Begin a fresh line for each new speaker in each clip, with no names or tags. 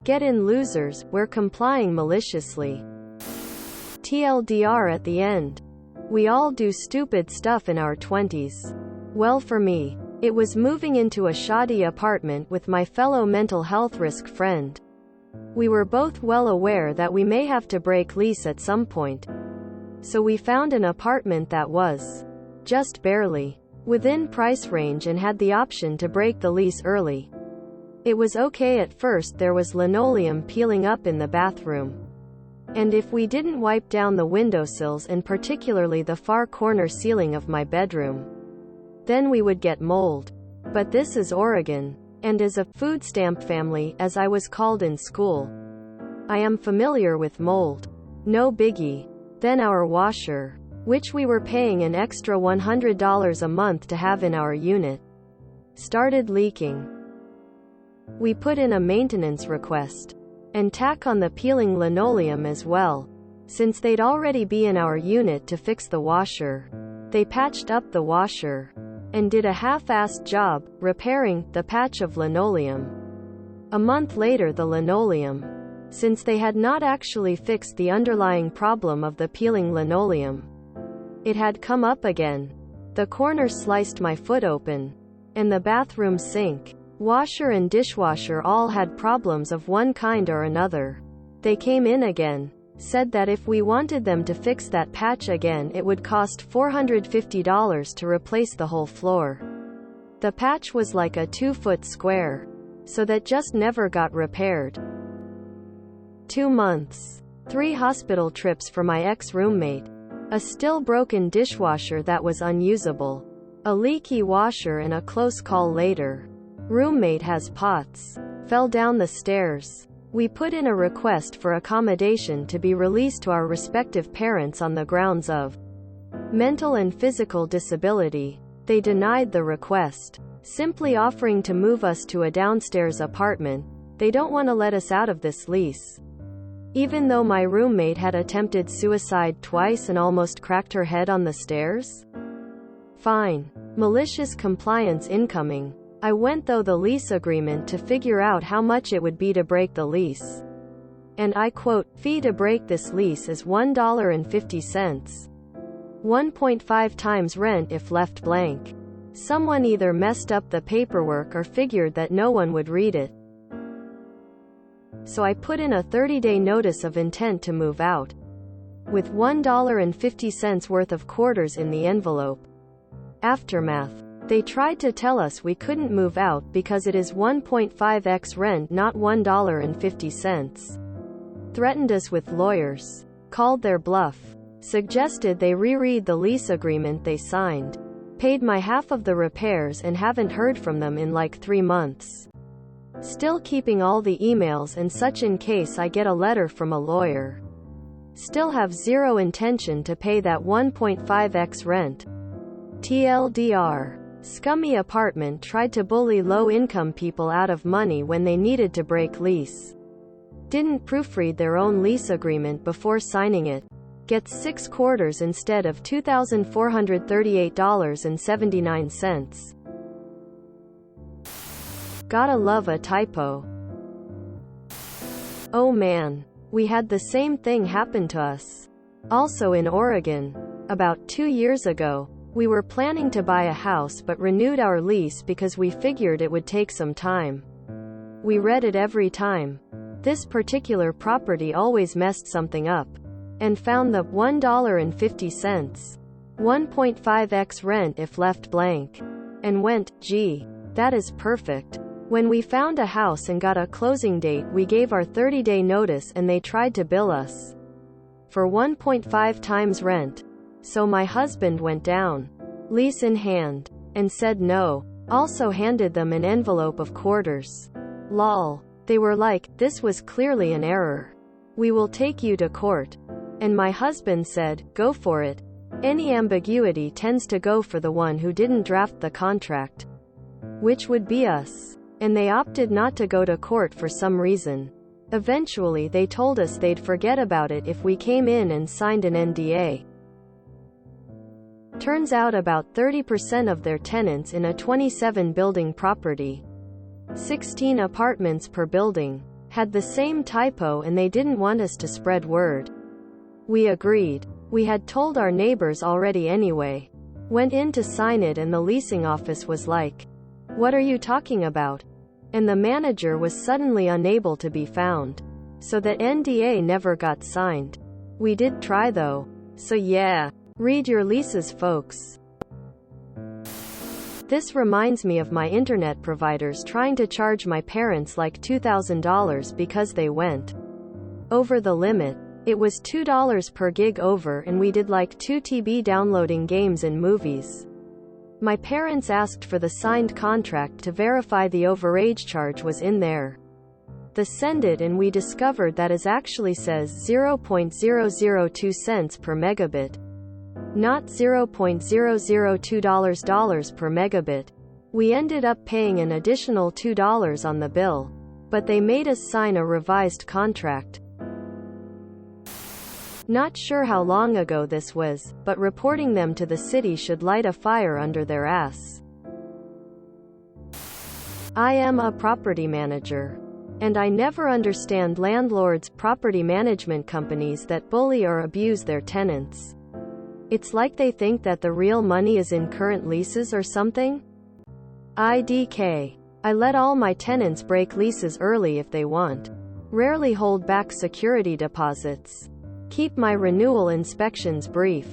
Get in, losers, we're complying maliciously. TLDR at the end. We all do stupid stuff in our 20s. Well, for me, it was moving into a shoddy apartment with my fellow mental health risk friend. We were both well aware that we may have to break lease at some point. So we found an apartment that was just barely within price range and had the option to break the lease early. It was okay at first. There was linoleum peeling up in the bathroom. And if we didn't wipe down the windowsills and particularly the far corner ceiling of my bedroom, then we would get mold. But this is Oregon. And as a food stamp family, as I was called in school, I am familiar with mold. No biggie. Then our washer, which we were paying an extra $100 a month to have in our unit, started leaking. We put in a maintenance request and tack on the peeling linoleum as well. Since they'd already be in our unit to fix the washer, they patched up the washer and did a half-assed job repairing the patch of linoleum. A month later, the linoleum, since they had not actually fixed the underlying problem of the peeling linoleum, it had come up again. The corner sliced my foot open, and the bathroom sink, washer and dishwasher all had problems of one kind or another. They came in again, said that if we wanted them to fix that patch again, it would cost $450 to replace the whole floor. The patch was like a 2-foot square, so that just never got repaired. 2 months. 3 hospital trips for my ex-roommate. A still broken dishwasher that was unusable. A leaky washer and a close call later. Roommate has POTS. Fell down the stairs. We put in a request for accommodation to be released to our respective parents on the grounds of mental and physical disability. They denied the request, simply offering to move us to a downstairs apartment. They don't want to let us out of this lease. Even though my roommate had attempted suicide twice and almost cracked her head on the stairs? Fine. Malicious compliance incoming. I went through the lease agreement to figure out how much it would be to break the lease. And I quote, fee to break this lease is $1.50. 1.5 times rent if left blank. Someone either messed up the paperwork or figured that no one would read it. So I put in a 30-day notice of intent to move out, with $1.50 worth of quarters in the envelope. Aftermath. They tried to tell us we couldn't move out because it is 1.5x rent, not $1.50. Threatened us with lawyers. Called their bluff. Suggested they reread the lease agreement they signed. Paid my half of the repairs and haven't heard from them in like 3 months. Still keeping all the emails and such in case I get a letter from a lawyer. Still have zero intention to pay that 1.5x rent. TLDR. Scummy apartment tried to bully low-income people out of money when they needed to break lease. Didn't proofread their own lease agreement before signing it. Gets 6 quarters instead of $2,438.79. Gotta love a typo. Oh man. We had the same thing happen to us. Also in Oregon. About 2 years ago. We were planning to buy a house but renewed our lease because we figured it would take some time. We read it every time. This particular property always messed something up. And found the $1.50. 1.5x rent if left blank. And went, gee, that is perfect. When we found a house and got a closing date, we gave our 30-day notice and they tried to bill us for 1.5 times rent. So my husband went down, lease in hand, and said no. Also handed them an envelope of quarters. Lol. They were like, this was clearly an error. We will take you to court. And my husband said, go for it. Any ambiguity tends to go for the one who didn't draft the contract. Which would be us. And they opted not to go to court for some reason. Eventually they told us they'd forget about it if we came in and signed an NDA. Turns out about 30% of their tenants in a 27-building property, 16 apartments per building, had the same typo and they didn't want us to spread word. We agreed. We had told our neighbors already anyway. Went in to sign it and the leasing office was like, "What are you talking about?" And the manager was suddenly unable to be found. So that NDA never got signed. We did try though. So yeah. Read your leases, folks. This reminds me of my internet providers trying to charge my parents like $2,000 because they went over the limit. It was $2 per gig over and we did like 2 TB downloading games and movies. My parents asked for the signed contract to verify the overage charge was in there. They send it and we discovered that it actually says 0.002 cents per megabit. Not $0.002 per megabit. We ended up paying an additional $2 on the bill. But they made us sign a revised contract. Not sure how long ago this was, but reporting them to the city should light a fire under their ass. I am a property manager. And I never understand landlords, property management companies that bully or abuse their tenants. It's like they think that the real money is in current leases or something. IDK. I let all my tenants break leases early if they want. Rarely hold back security deposits. Keep my renewal inspections brief.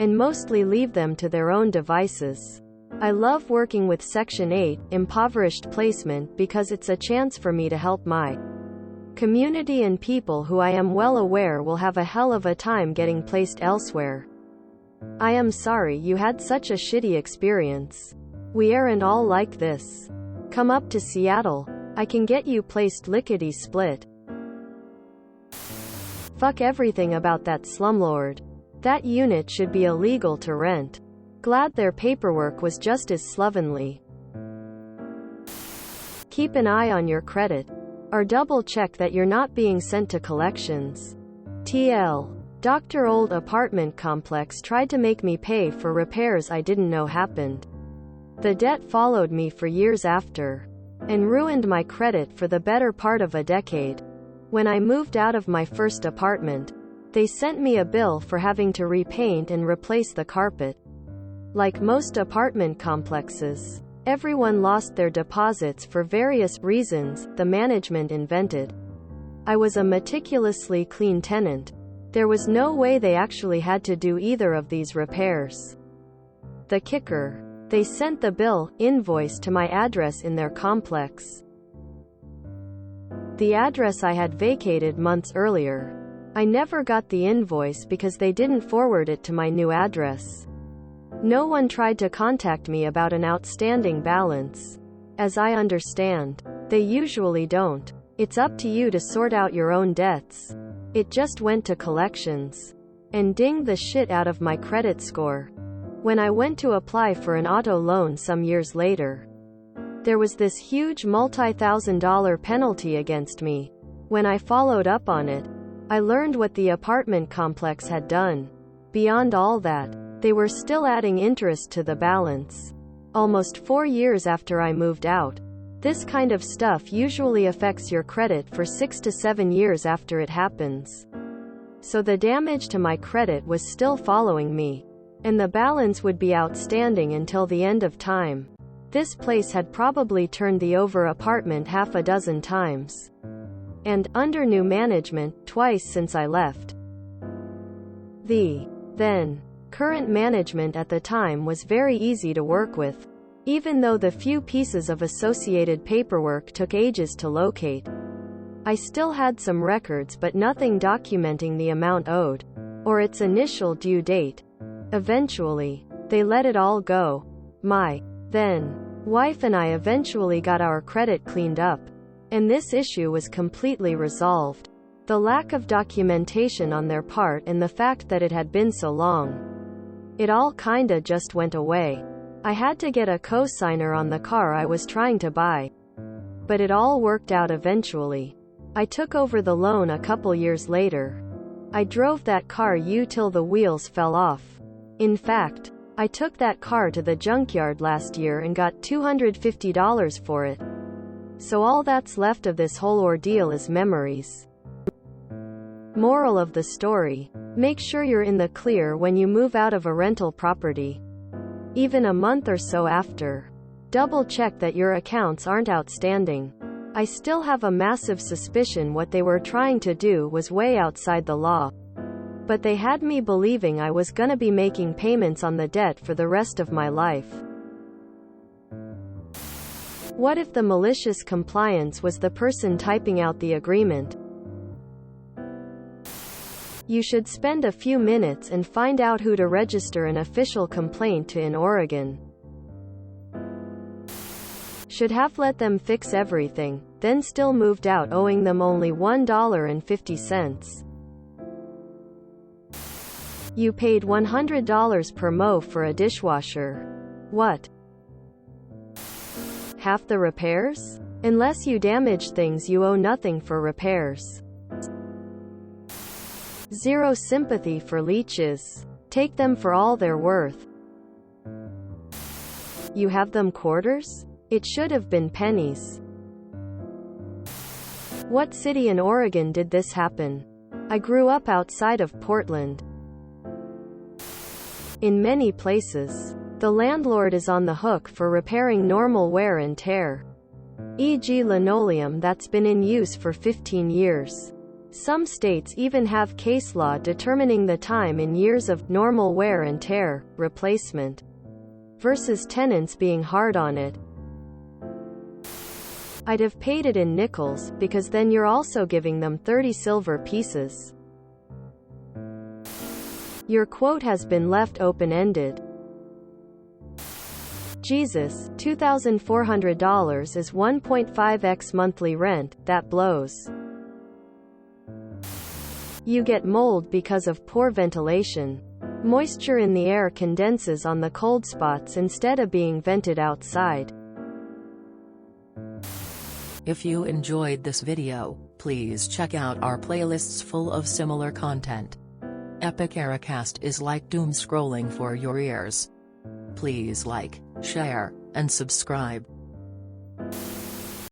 And mostly leave them to their own devices. I love working with Section 8, impoverished placement, because it's a chance for me to help my community and people who I am well aware will have a hell of a time getting placed elsewhere. I am sorry you had such a shitty experience. We aren't all like this. Come up to Seattle. I can get you placed lickety-split. Fuck everything about that slumlord. That unit should be illegal to rent. Glad their paperwork was just as slovenly. Keep an eye on your credit. Or double check that you're not being sent to collections. TL. Dr. Old apartment complex tried to make me pay for repairs I didn't know happened. The debt followed me for years after. And ruined my credit for the better part of a decade. When I moved out of my first apartment, they sent me a bill for having to repaint and replace the carpet. Like most apartment complexes, everyone lost their deposits for various reasons the management invented. I was a meticulously clean tenant. There was no way they actually had to do either of these repairs. The kicker. They sent the bill, invoice to my address in their complex. The address I had vacated months earlier. I never got the invoice because they didn't forward it to my new address. No one tried to contact me about an outstanding balance. As I understand, they usually don't. It's up to you to sort out your own debts. It just went to collections. And dinged the shit out of my credit score. When I went to apply for an auto loan some years later, there was this huge multi-$1,000 penalty against me. When I followed up on it, I learned what the apartment complex had done. Beyond all that, they were still adding interest to the balance. Almost 4 years after I moved out. This kind of stuff usually affects your credit for 6 to 7 years after it happens. So the damage to my credit was still following me. And the balance would be outstanding until the end of time. This place had probably turned the over apartment half a dozen times. And, under new management, twice since I left. The then current management at the time was very easy to work with. Even though the few pieces of associated paperwork took ages to locate. I still had some records but nothing documenting the amount owed. Or its initial due date. Eventually, they let it all go. My then wife and I eventually got our credit cleaned up. And this issue was completely resolved. The lack of documentation on their part and the fact that it had been so long. It all kinda just went away. I had to get a co-signer on the car I was trying to buy. But it all worked out eventually. I took over the loan a couple years later. I drove that car till the wheels fell off. In fact, I took that car to the junkyard last year and got $250 for it. So all that's left of this whole ordeal is memories. Moral of the story: make sure you're in the clear when you move out of a rental property. Even a month or so after. Double check that your accounts aren't outstanding. I still have a massive suspicion what they were trying to do was way outside the law. But they had me believing I was gonna be making payments on the debt for the rest of my life. What if the malicious compliance was the person typing out the agreement? You should spend a few minutes and find out who to register an official complaint to in Oregon. Should have let them fix everything, then still moved out owing them only $1.50. You paid $100 per mo for a dishwasher. What? Half the repairs? Unless you damage things, you owe nothing for repairs. Zero sympathy for leeches. Take them for all they're worth. You have them quarters? It should have been pennies. What city in Oregon did this happen? I grew up outside of Portland. In many places, the landlord is on the hook for repairing normal wear and tear, e.g. linoleum that's been in use for 15 years. Some states even have case law determining the time in years of normal wear and tear replacement versus tenants being hard on it. I'd have paid it in nickels, because then you're also giving them 30 silver pieces. Your quote has been left open-ended. Jesus, $2,400 is 1.5x monthly rent, that blows. You get mold because of poor ventilation. Moisture in the air condenses on the cold spots instead of being vented outside.
If you enjoyed this video, please check out our playlists full of similar content. Epic Ericast is like doom scrolling for your ears. Please like, share, and subscribe.